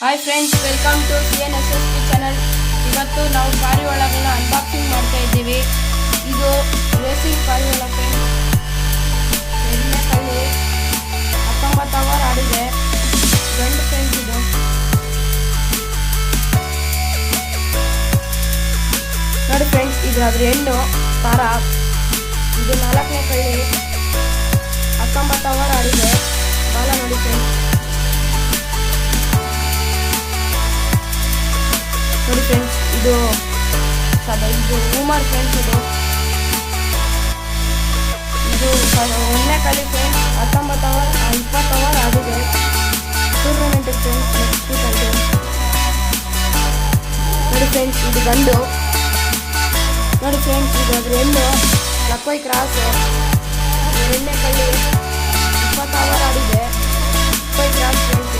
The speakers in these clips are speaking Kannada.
Hi friends, welcome to CNSSP channel. ಇವತ್ತು ನಾವು ಪಾರಿವಾಳಗಳನ್ನ ಅನ್ಬಾಕ್ಸಿಂಗ್ ಮಾಡ್ತಾ ಇದ್ದೀವಿ. ಇದು ರೇಸಿಂಗ್ ಪಾರಿವಾಳ ಫ್ರೆಂಡ್ಸ್. ಎಣ್ಣೆ ಕಳ್ಳಿ 19 ಅವರ್ ಆಡಿದೆ. ಗಂಡು ಫ್ರೆಂಡ್ಸ್ ಇದು. ನೋಡಿ ಫ್ರೆಂಡ್ಸ್, ಇದು ಅದ್ರ ಹೆಣ್ಣು ತಾರ. ಇದು 4ನೇ ಕಳ್ಳಿ 19 ಅವರ್ ಆಡಿದೆ. ಬಾಲ ನೋಡಿ ಫ್ರೆಂಡ್ಸ್. ನೋಡಿ ಫ್ರೆಂಡ್ಸ್, ಇದು ಉಮರ್ ಫ್ರೆಂಡ್ಸ್. ಇದು ಒಂದನೇ ಕಲಿ ಫ್ರೆಂಡ್ಸ್. 19 ಅವರ್ 20 ಅವರ್ ಆಗಿದೆ. Tournament friends. ನೆಕ್ಸ್ಟ್ ನೋಡಿ ಫ್ರೆಂಡ್ಸ್, ಇದು ಗಂಡು. ನೋಡಿ ಫ್ರೆಂಡ್ಸ್, ಇದು ಅದ್ರ ಹೆಣ್ಣು ಲಕ್ಕೋಯ್ ಕ್ರಾಸ್. ಎರಡನೇ ಕಲಿ 20 ಅವರ್ ಆಡಿದೆ. ಲಕ್ಕೋಯ್ ಕ್ರಾಸ್ ಫ್ರೆಂಡ್ಸ್.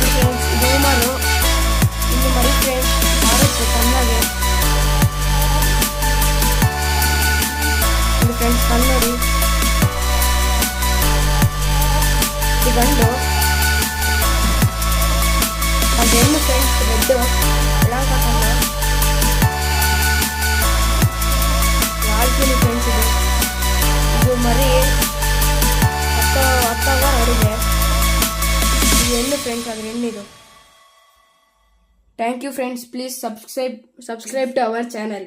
ಇದು ಉಮರು. ಇಲ್ಲಿ ಮರಿ ಫ್ರೆಂಡ್ಸ್ ಆರುತ್ತೆ ಚೆನ್ನಾಗಿ. ಇದು ಫ್ರೆಂಡ್ಸ್ ಕನ್ನಡಿ. ಇದು ಗಂಡು. ಅದು ಹೆಣ್ಣು ಫ್ರೆಂಡ್ಸ್. ರೆಡ್ಡು ಎಳಂಕಣ್ಣ ಆಳ್ತೀನಿ ಫ್ರೆಂಡ್ಸ್. ಇದು ಮರಿ 10 ಅವರ್ ಆಡಿದೆ. ಇದು ಹೆಣ್ಣು ಫ್ರೆಂಡ್ಸ್. ಅದು ಹೆಣ್ಣಿದು. Thank you friends, please subscribe to our channel.